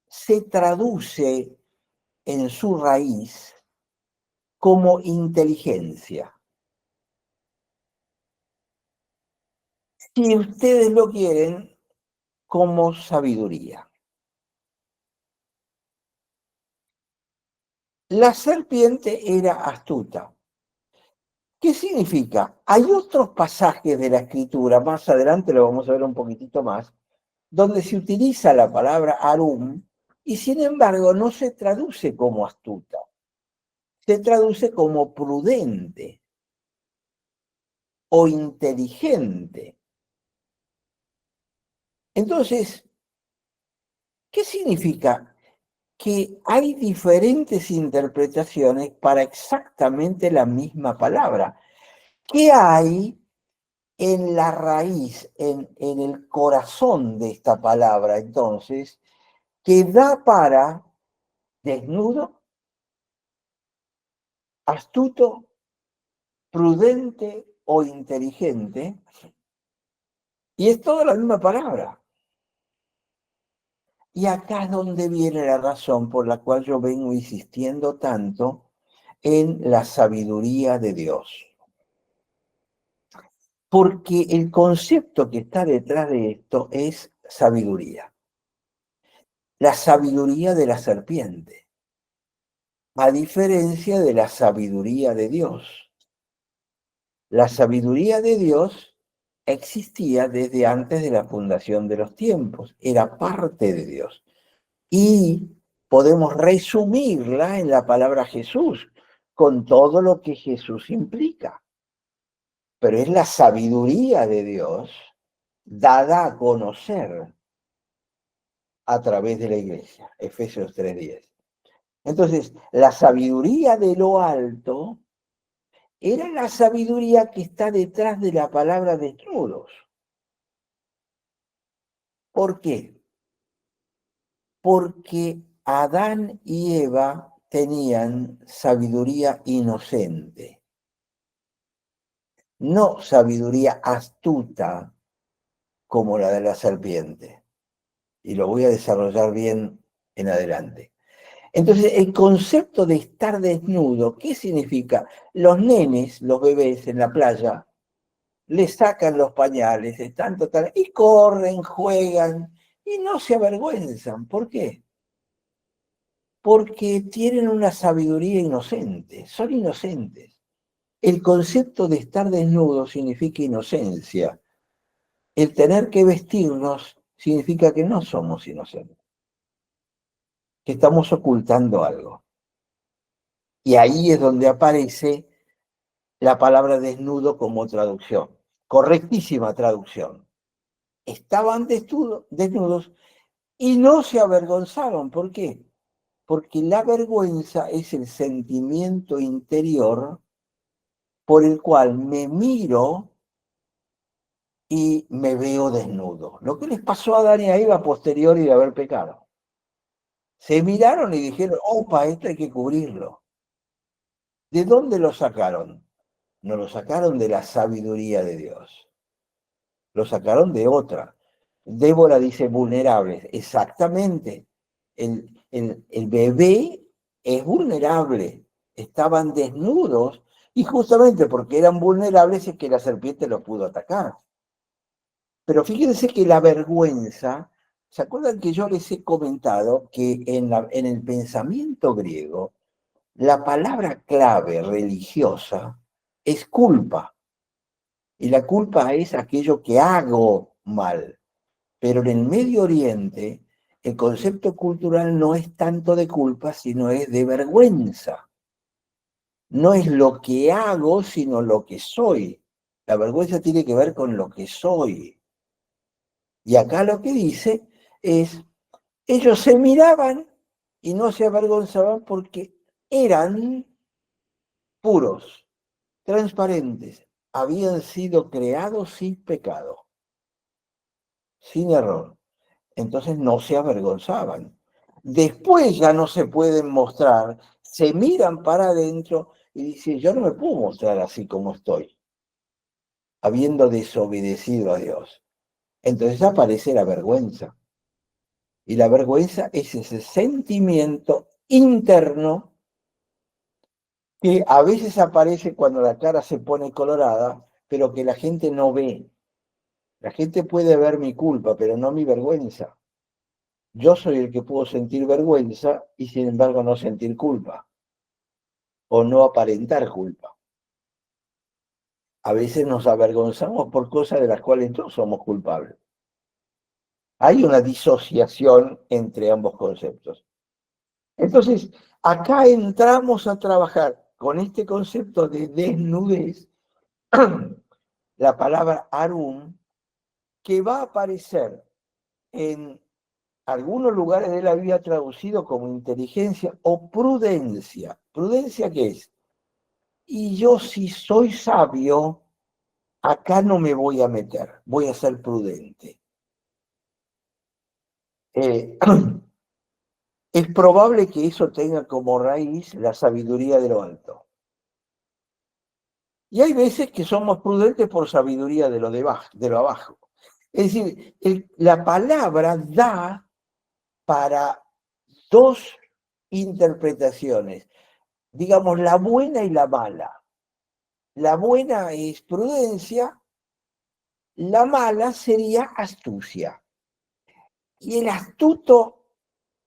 se traduce en su raíz como inteligencia. Si ustedes lo quieren, como sabiduría. La serpiente era astuta. ¿Qué significa? Hay otros pasajes de la escritura, más adelante lo vamos a ver un poquitito más, donde se utiliza la palabra arum y sin embargo no se traduce como astuta, se traduce como prudente o inteligente. Entonces, ¿qué significa? Que hay diferentes interpretaciones para exactamente la misma palabra. ¿Qué hay en la raíz, en el corazón de esta palabra, entonces, que da para desnudo, astuto, prudente o inteligente, y es toda la misma palabra. Y acá es donde viene la razón por la cual yo vengo insistiendo tanto en la sabiduría de Dios. Porque el concepto que está detrás de esto es sabiduría. La sabiduría de la serpiente, a diferencia de la sabiduría de Dios. La sabiduría de Dios existía desde antes de la fundación de los tiempos, era parte de Dios. Y podemos resumirla en la palabra Jesús, con todo lo que Jesús implica. Pero es la sabiduría de Dios dada a conocer a través de la iglesia, Efesios 3:10. Entonces, la sabiduría de lo alto era la sabiduría que está detrás de la palabra desnudos. ¿Por qué? Porque Adán y Eva tenían sabiduría inocente, no sabiduría astuta como la de la serpiente. Y lo voy a desarrollar bien en adelante. Entonces, el concepto de estar desnudo, ¿qué significa? Los nenes, los bebés en la playa, les sacan los pañales, están total, y corren, juegan, y no se avergüenzan. ¿Por qué? Porque tienen una sabiduría inocente, son inocentes. El concepto de estar desnudo significa inocencia. El tener que vestirnos significa que no somos inocentes, que estamos ocultando algo. Y ahí es donde aparece la palabra desnudo como traducción. Correctísima traducción. Estaban desnudos y no se avergonzaron. ¿Por qué? Porque la vergüenza es el sentimiento interior por el cual me miro y me veo desnudo. Lo que les pasó a Adán y a Eva posterior de haber pecado. Se miraron y dijeron, opa, esto hay que cubrirlo. ¿De dónde lo sacaron? No lo sacaron de la sabiduría de Dios. Lo sacaron de otra. Débora dice vulnerables. Exactamente. El bebé es vulnerable. Estaban desnudos y justamente porque eran vulnerables es que la serpiente los pudo atacar. Pero fíjense que la vergüenza, ¿se acuerdan que yo les he comentado que en el pensamiento griego, la palabra clave religiosa es culpa? Y la culpa es aquello que hago mal. Pero en el Medio Oriente, el concepto cultural no es tanto de culpa, sino es de vergüenza. No es lo que hago, sino lo que soy. La vergüenza tiene que ver con lo que soy. Y acá lo que dice es, ellos se miraban y no se avergonzaban porque eran puros, transparentes, habían sido creados sin pecado, sin error. Entonces no se avergonzaban. Después ya no se pueden mostrar, se miran para adentro y dicen, yo no me puedo mostrar así como estoy, habiendo desobedecido a Dios. Entonces aparece la vergüenza. Y la vergüenza es ese sentimiento interno que a veces aparece cuando la cara se pone colorada, pero que la gente no ve. La gente puede ver mi culpa, pero no mi vergüenza. Yo soy el que puedo sentir vergüenza y sin embargo no sentir culpa o no aparentar culpa. A veces nos avergonzamos por cosas de las cuales no somos culpables. Hay una disociación entre ambos conceptos. Entonces, acá entramos a trabajar con este concepto de desnudez, la palabra arum, que va a aparecer en algunos lugares de la Biblia traducido como inteligencia o prudencia. ¿Prudencia qué es? Y yo si soy sabio, acá no me voy a meter, voy a ser prudente. Es probable que eso tenga como raíz la sabiduría de lo alto. Y hay veces que somos prudentes por sabiduría de lo abajo. Es decir, la palabra da para dos interpretaciones, digamos, la buena y la mala. La buena es prudencia, la mala sería astucia. Y el astuto,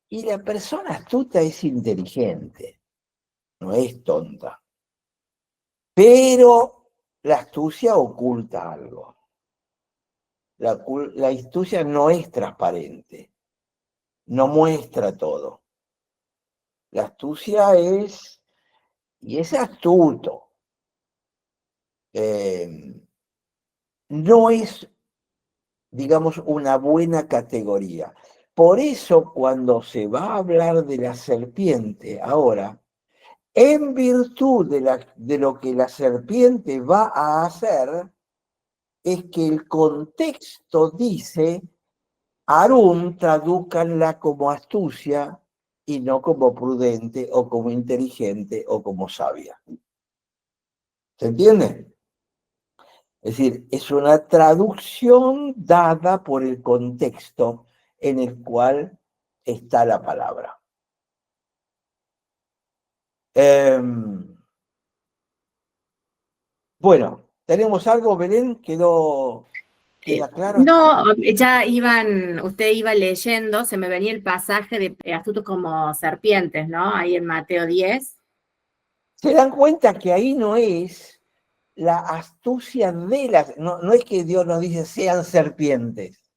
y la persona astuta es inteligente, no es tonta. Pero la astucia oculta algo. La astucia no es transparente, no muestra todo. La astucia es, y es astuto, no es, digamos, una buena categoría. Por eso, cuando se va a hablar de la serpiente ahora, en virtud de lo que la serpiente va a hacer, es que el contexto dice, Arum tradúcanla como astucia y no como prudente o como inteligente o como sabia. ¿Se entiende? Es decir, es una traducción dada por el contexto en el cual está la palabra. Bueno, ¿tenemos algo, Belén? ¿Queda claro? No, ya usted iba leyendo, se me venía el pasaje de astutos como serpientes, ¿no? Ahí en Mateo 10. Se dan cuenta que ahí no es la astucia de las... No es que Dios nos dice sean serpientes.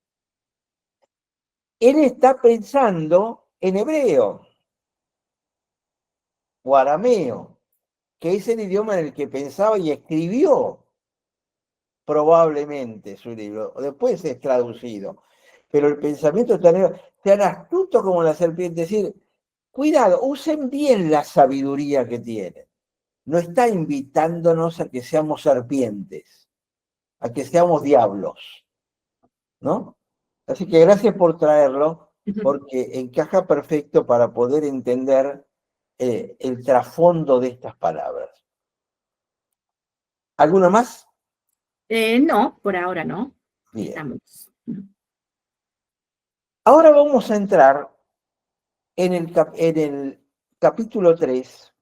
Él está pensando en hebreo o arameo, que es el idioma en el que pensaba y escribió probablemente su libro. Después es traducido. Pero el pensamiento está en tan astuto como la serpiente. Es decir, cuidado, usen bien la sabiduría que tienen. No está invitándonos a que seamos serpientes, a que seamos diablos, ¿no? Así que gracias por traerlo, porque encaja perfecto para poder entender el trasfondo de estas palabras. ¿Alguna más? No, por ahora no. Bien. Estamos. Ahora vamos a entrar en el capítulo 3,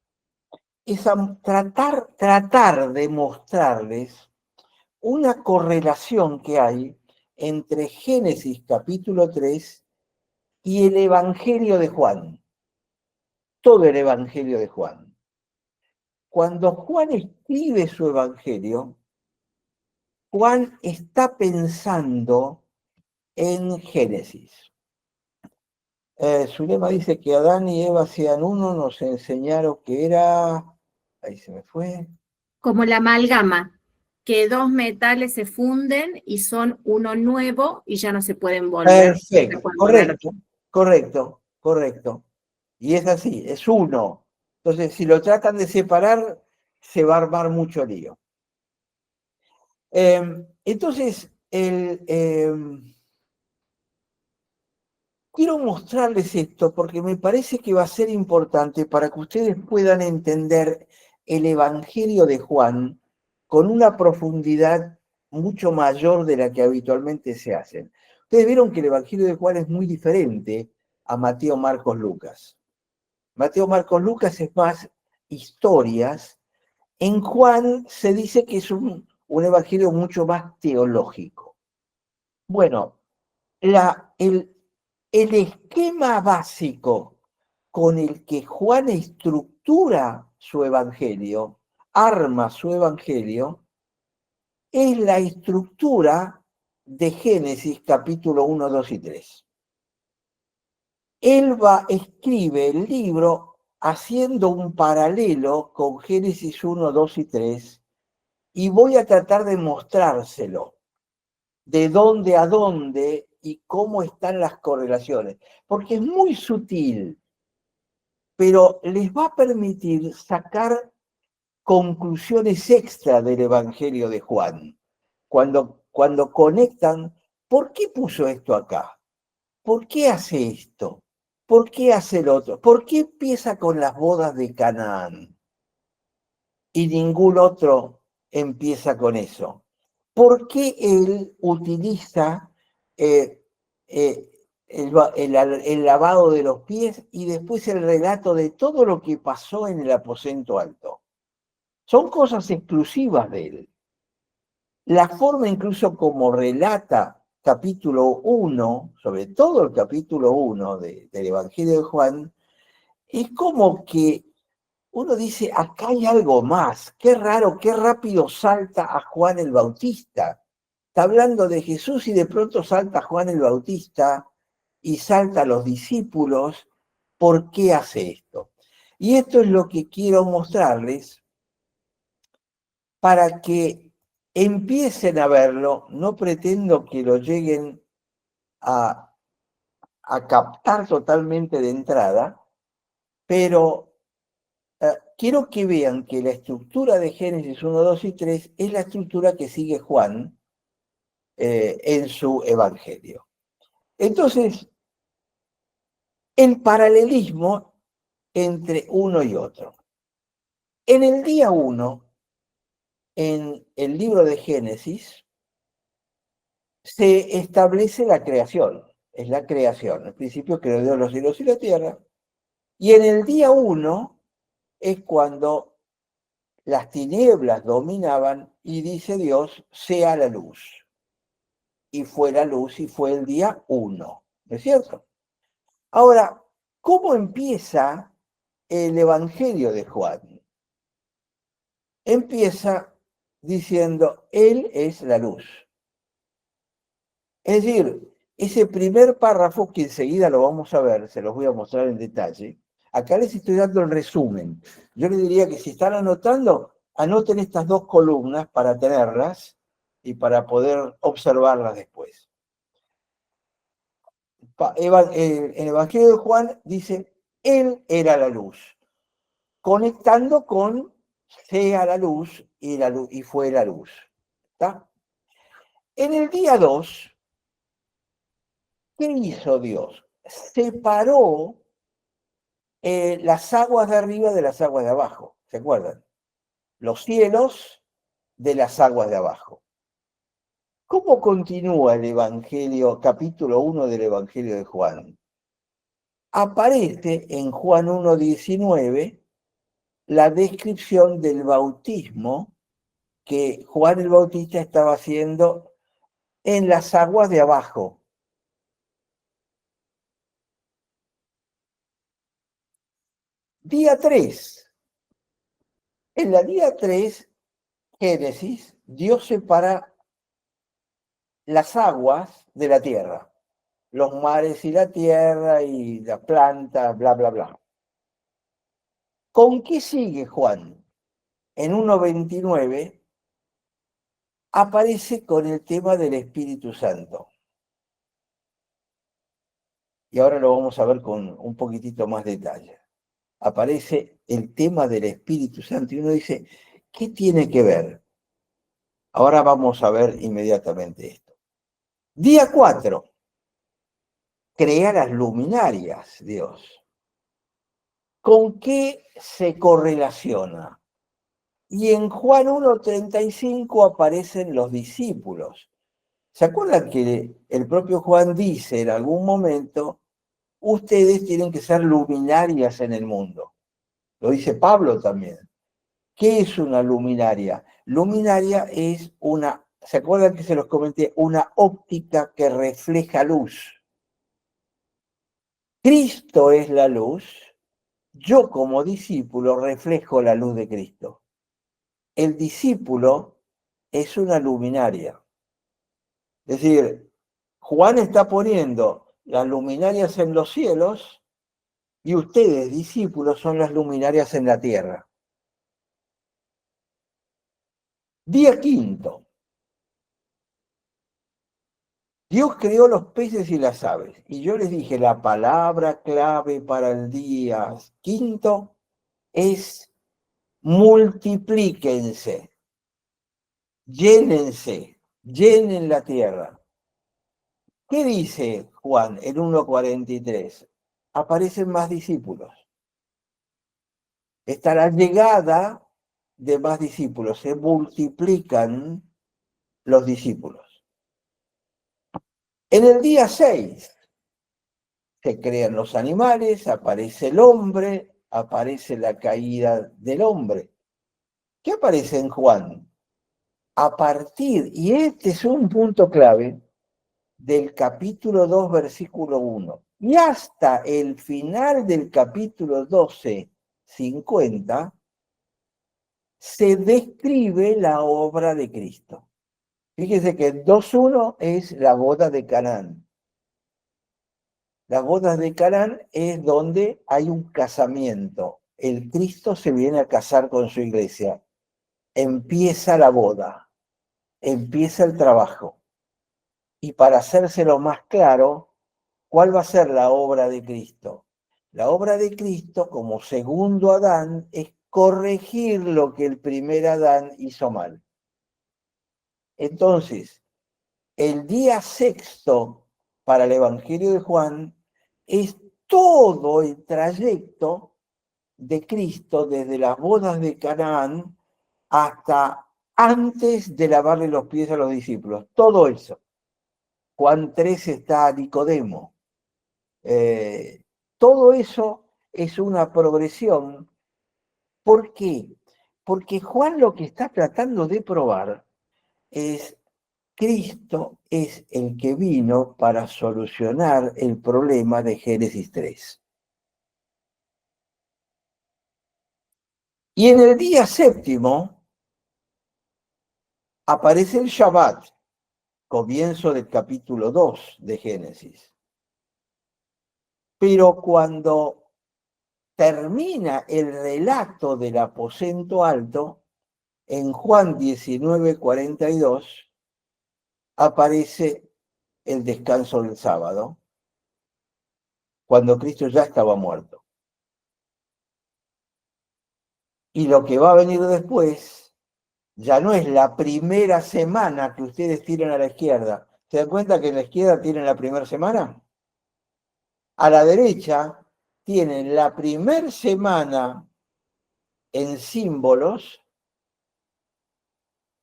es a tratar de mostrarles una correlación que hay entre Génesis capítulo 3 y el Evangelio de Juan. Todo el Evangelio de Juan. Cuando Juan escribe su Evangelio, Juan está pensando en Génesis. Su lema dice que Adán y Eva sean uno, nos enseñaron que era... Ahí se me fue. Como la amalgama, que dos metales se funden y son uno nuevo y ya no se pueden volver. Perfecto, correcto. Y es así, es uno. Entonces, si lo tratan de separar, se va a armar mucho lío. Entonces, quiero mostrarles esto porque me parece que va a ser importante para que ustedes puedan entender el Evangelio de Juan con una profundidad mucho mayor de la que habitualmente se hacen. Ustedes vieron que el Evangelio de Juan es muy diferente a Mateo, Marcos, Lucas. Mateo, Marcos, Lucas es más historias. En Juan se dice que es un evangelio mucho más teológico. Bueno, el esquema básico con el que Juan estructura su evangelio, arma su evangelio, es la estructura de Génesis capítulo 1, 2 y 3. Él escribe el libro haciendo un paralelo con Génesis 1, 2 y 3, y voy a tratar de mostrárselo, de dónde a dónde y cómo están las correlaciones, porque es muy sutil, pero les va a permitir sacar conclusiones extra del Evangelio de Juan. cuando conectan, ¿por qué puso esto acá? ¿Por qué hace esto? ¿Por qué hace lo otro? ¿Por qué empieza con las bodas de Canaán y ningún otro empieza con eso? ¿Por qué él utiliza el lavado de los pies y después el relato de todo lo que pasó en el aposento alto? Son cosas exclusivas de él. La forma incluso como relata capítulo 1, sobre todo el capítulo 1 del Evangelio de Juan, es como que uno dice, acá hay algo más, qué raro, qué rápido salta a Juan el Bautista. Está hablando de Jesús y de pronto salta Juan el Bautista y salta a los discípulos. ¿Por qué hace esto? Y esto es lo que quiero mostrarles para que empiecen a verlo. No pretendo que lo lleguen a captar totalmente de entrada, pero quiero que vean que la estructura de Génesis 1, 2 y 3 es la estructura que sigue Juan en su evangelio. Entonces, el paralelismo entre uno y otro. En el día 1, en el libro de Génesis, se establece la creación. Es la creación. Al principio creó Dios los cielos y la tierra. Y en el día 1 es cuando las tinieblas dominaban y dice Dios, sea la luz. Y fue la luz y fue el día 1. ¿No es cierto? Ahora, ¿cómo empieza el Evangelio de Juan? Empieza diciendo, Él es la luz. Es decir, ese primer párrafo, que enseguida lo vamos a ver, se los voy a mostrar en detalle, acá les estoy dando el resumen. Yo les diría que si están anotando, anoten estas dos columnas para tenerlas y para poder observarlas después. En el Evangelio de Juan dice, Él era la luz, conectando con sea la luz y fue la luz. ¿Está? En el día 2, ¿qué hizo Dios? Separó las aguas de arriba de las aguas de abajo. ¿Se acuerdan? Los cielos de las aguas de abajo. ¿Cómo continúa el Evangelio, capítulo 1 del Evangelio de Juan? Aparece en Juan 1:19 la descripción del bautismo que Juan el Bautista estaba haciendo en las aguas de abajo. Día 3. En la día 3, Génesis, Dios separa las aguas de la tierra, los mares y la tierra y la planta, bla, bla, bla. ¿Con qué sigue Juan? En 1:29 aparece con el tema del Espíritu Santo. Y ahora lo vamos a ver con un poquitito más detalle. Aparece el tema del Espíritu Santo y uno dice, ¿qué tiene que ver? Ahora vamos a ver inmediatamente esto. Día 4. Crea las luminarias, Dios. ¿Con qué se correlaciona? Y en Juan 1:35 aparecen los discípulos. ¿Se acuerdan que el propio Juan dice en algún momento, ustedes tienen que ser luminarias en el mundo? Lo dice Pablo también. ¿Qué es una luminaria? Luminaria es una, ¿se acuerdan que se los comenté? Una óptica que refleja luz. Cristo es la luz, yo como discípulo reflejo la luz de Cristo. El discípulo es una luminaria. Es decir, Juan está poniendo las luminarias en los cielos y ustedes, discípulos, son las luminarias en la tierra. Día 5. Dios creó los peces y las aves. Y yo les dije, la palabra clave para el día 5 es multiplíquense, llénense. llenen la tierra. ¿Qué dice Juan en 1:43? Aparecen más discípulos. Está la llegada de más discípulos, se multiplican los discípulos. En el día 6 se crean los animales, aparece el hombre, aparece la caída del hombre. ¿Qué aparece en Juan? A partir, y este es un punto clave, del capítulo 2, versículo 1, y hasta el final del capítulo 12:50, se describe la obra de Cristo. Fíjese que el 2:1 es la boda de Canaán. Las bodas de Canaán es donde hay un casamiento. El Cristo se viene a casar con su iglesia. Empieza la boda, empieza el trabajo. Y para hacérselo más claro, ¿cuál va a ser la obra de Cristo? La obra de Cristo, como segundo Adán, es corregir lo que el primer Adán hizo mal. Entonces, el día 6 para el Evangelio de Juan es todo el trayecto de Cristo desde las bodas de Canaán hasta antes de lavarle los pies a los discípulos. Todo eso. Juan 3 está Nicodemo. Todo eso es una progresión. ¿Por qué? Porque Juan lo que está tratando de probar es Cristo es el que vino para solucionar el problema de Génesis 3. Y en el día 7 aparece el Shabbat, comienzo del capítulo 2 de Génesis. Pero cuando termina el relato del aposento alto, en Juan 19:42, aparece el descanso del sábado, cuando Cristo ya estaba muerto. Y lo que va a venir después ya no es la primera semana que ustedes tiran a la izquierda. ¿Se dan cuenta que en la izquierda tienen la primera semana? A la derecha tienen la primera semana en símbolos,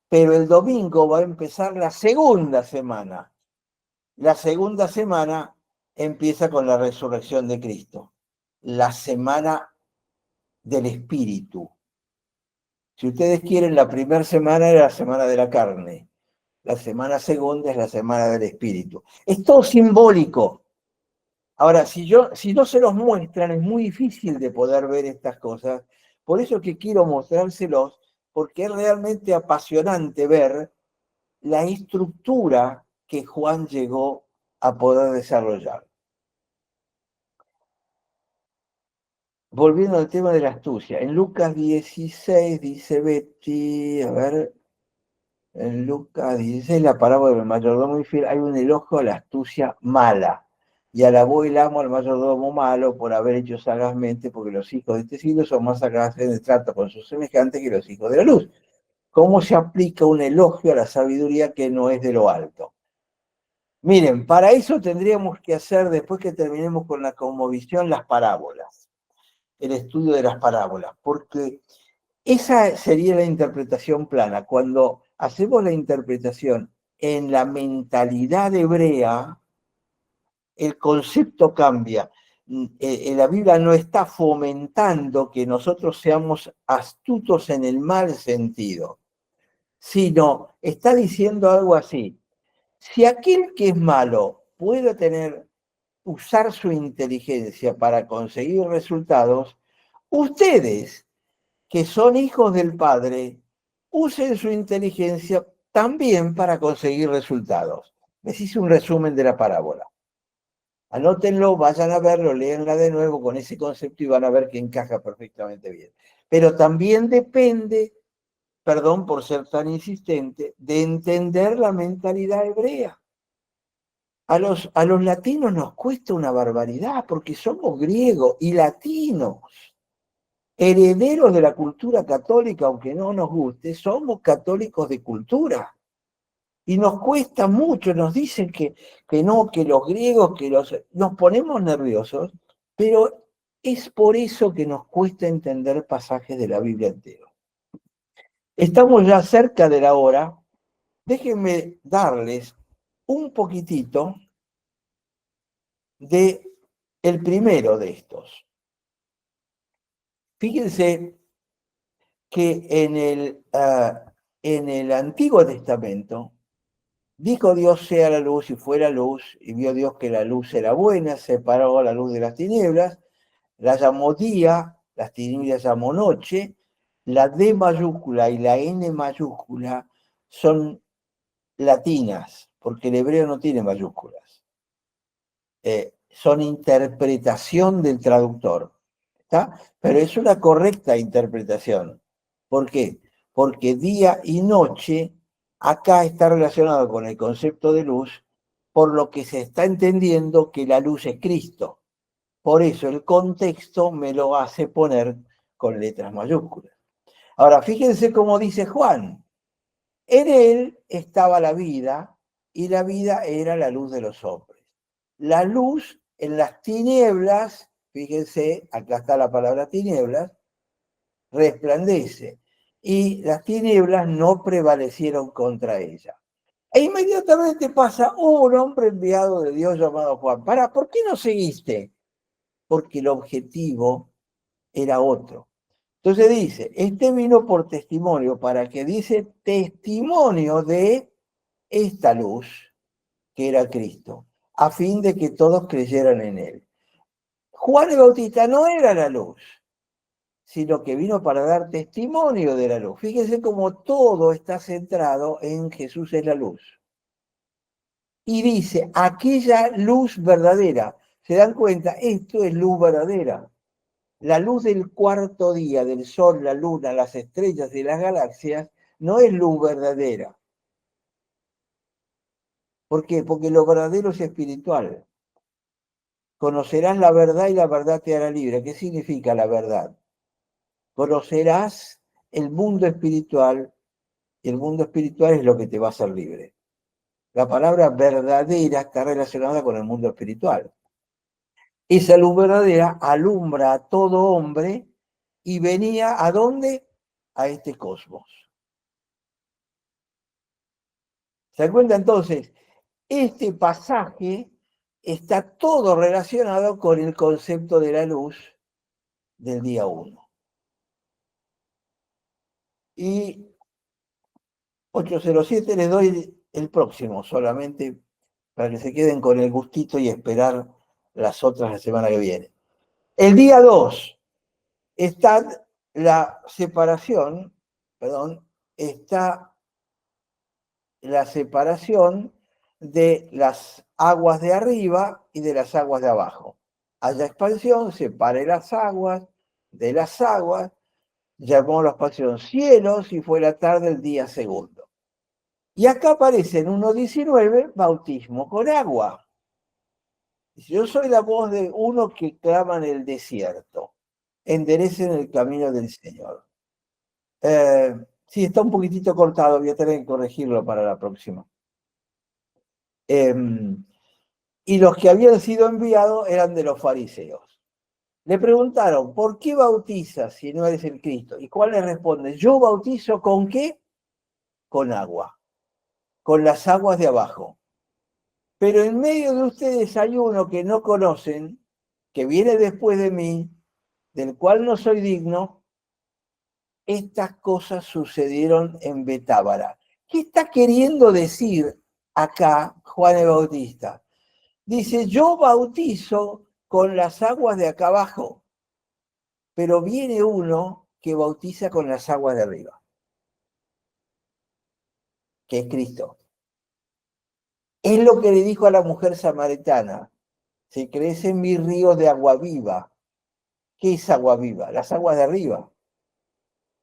pero el domingo va a empezar la segunda semana. La segunda semana empieza con la resurrección de Cristo, la semana del Espíritu. Si ustedes quieren, la primera semana era la semana de la carne, la semana segunda es la semana del Espíritu. Es todo simbólico. Ahora, si no se los muestran, es muy difícil de poder ver estas cosas. Por eso que quiero mostrárselos, porque es realmente apasionante ver la estructura que Juan llegó a poder desarrollar. Volviendo al tema de la astucia, en Lucas 16 dice Betty, a ver, en Lucas 16, la parábola del mayordomo infiel, hay un elogio a la astucia mala. Y alabó el amo al mayordomo malo por haber hecho sagazmente, porque los hijos de este siglo son más sagaces en el trato con sus semejantes que los hijos de la luz. ¿Cómo se aplica un elogio a la sabiduría que no es de lo alto? Miren, para eso tendríamos que hacer, después que terminemos con la cosmovisión, las parábolas, el estudio de las parábolas, porque esa sería la interpretación plana. Cuando hacemos la interpretación en la mentalidad hebrea, el concepto cambia. La Biblia no está fomentando que nosotros seamos astutos en el mal sentido, sino está diciendo algo así. Si aquel que es malo puede usar su inteligencia para conseguir resultados, ustedes, que son hijos del Padre, usen su inteligencia también para conseguir resultados. Les hice un resumen de la parábola. Anótenlo, vayan a verlo, léanla de nuevo con ese concepto y van a ver que encaja perfectamente bien. Pero también depende, perdón por ser tan insistente, de entender la mentalidad hebrea. A los latinos nos cuesta una barbaridad porque somos griegos y latinos, herederos de la cultura católica, aunque no nos guste, somos católicos de cultura. Y nos cuesta mucho, nos dicen que no, que los griegos, nos ponemos nerviosos, pero es por eso que nos cuesta entender pasajes de la Biblia entera. Estamos ya cerca de la hora. Déjenme darles un poquitito de el primero de estos. Fíjense que en el Antiguo Testamento dijo Dios sea la luz y fuera luz, y vio Dios que la luz era buena, separó la luz de las tinieblas, la llamó día, las tinieblas llamó noche, la D mayúscula y la N mayúscula son latinas, porque el hebreo no tiene mayúsculas. Son interpretación del traductor, ¿está? Pero es una correcta interpretación. ¿Por qué? Porque día y noche acá está relacionado con el concepto de luz, por lo que se está entendiendo que la luz es Cristo. Por eso el contexto me lo hace poner con letras mayúsculas. Ahora, fíjense cómo dice Juan. En él estaba la vida, y la vida era la luz de los hombres. La luz en las tinieblas, fíjense, acá está la palabra tinieblas, resplandece, y las tinieblas no prevalecieron contra ella. E inmediatamente pasa un hombre enviado de Dios llamado Juan. ¿Por qué no seguiste? Porque el objetivo era otro. Entonces dice, este vino por testimonio, para que dice testimonio de esta luz, que era Cristo, a fin de que todos creyeran en él. Juan el Bautista no era la luz, sino que vino para dar testimonio de la luz. Fíjense cómo todo está centrado en Jesús es la luz. Y dice, aquella luz verdadera. ¿Se dan cuenta? Esto es luz verdadera. La luz del cuarto día, del sol, la luna, las estrellas y las galaxias, no es luz verdadera. ¿Por qué? Porque lo verdadero es espiritual. Conocerás la verdad y la verdad te hará libre. ¿Qué significa la verdad? Conocerás el mundo espiritual, y el mundo espiritual es lo que te va a hacer libre. La palabra verdadera está relacionada con el mundo espiritual. Esa luz verdadera alumbra a todo hombre y venía ¿a dónde? A este cosmos. ¿Se dan cuenta entonces? Este pasaje está todo relacionado con el concepto de la luz del día 1. Y 807 les doy el próximo, solamente para que se queden con el gustito y esperar las otras la semana que viene. El día 2 está la separación, está la separación de las aguas de arriba y de las aguas de abajo. Haya expansión, separe las aguas de las aguas, llamó la expansión cielos y fue la tarde el día segundo. Y acá aparece en 1.19 bautismo con agua. Yo soy la voz de uno que clama en el desierto. Enderecen el camino del Señor. Sí, está un poquitito cortado, voy a tener que corregirlo para la próxima. Y los que habían sido enviados eran de los fariseos. Le preguntaron, ¿por qué bautizas si no eres el Cristo? ¿Y cuál le responde? Yo bautizo ¿con qué? Con agua, con las aguas de abajo. Pero en medio de ustedes hay uno que no conocen, que viene después de mí, del cual no soy digno. Estas cosas sucedieron en Betábara. ¿Qué está queriendo decir acá Juan el Bautista? Dice, yo bautizo con las aguas de acá abajo, pero viene uno que bautiza con las aguas de arriba, que es Cristo. Es lo que le dijo a la mujer samaritana, se crecen mis ríos de agua viva. ¿Qué es agua viva? Las aguas de arriba,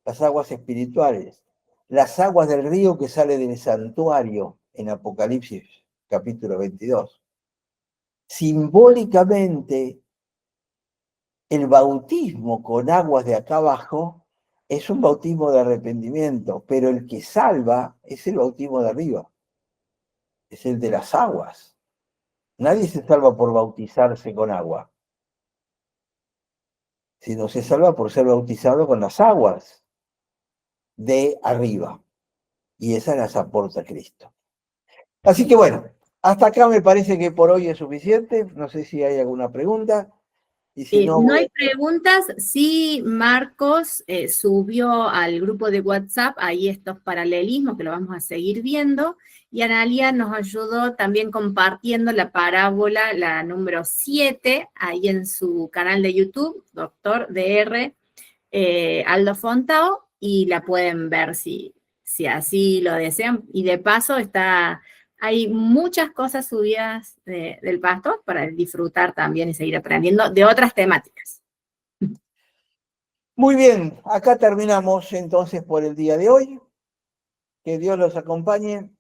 las aguas espirituales, las aguas del río que sale del santuario en Apocalipsis capítulo 22. Simbólicamente, el bautismo con aguas de acá abajo es un bautismo de arrepentimiento, pero el que salva es el bautismo de arriba. es el de las aguas. Nadie se salva por bautizarse con agua, sino se salva por ser bautizado con las aguas de arriba. Y esas las aporta Cristo. Así que bueno, hasta acá me parece que por hoy es suficiente. No sé si hay alguna pregunta. Y si no, No hay preguntas. Sí, Marcos subió al grupo de WhatsApp ahí estos paralelismos que lo vamos a seguir viendo. Y Analia nos ayudó también compartiendo la parábola, la número 7, ahí en su canal de YouTube, Doctor DR Aldo Fontao, y la pueden ver si así lo desean. Y de paso hay muchas cosas subidas del pastor para disfrutar también y seguir aprendiendo de otras temáticas. muy bien, acá terminamos entonces por el día de hoy. Que Dios los acompañe.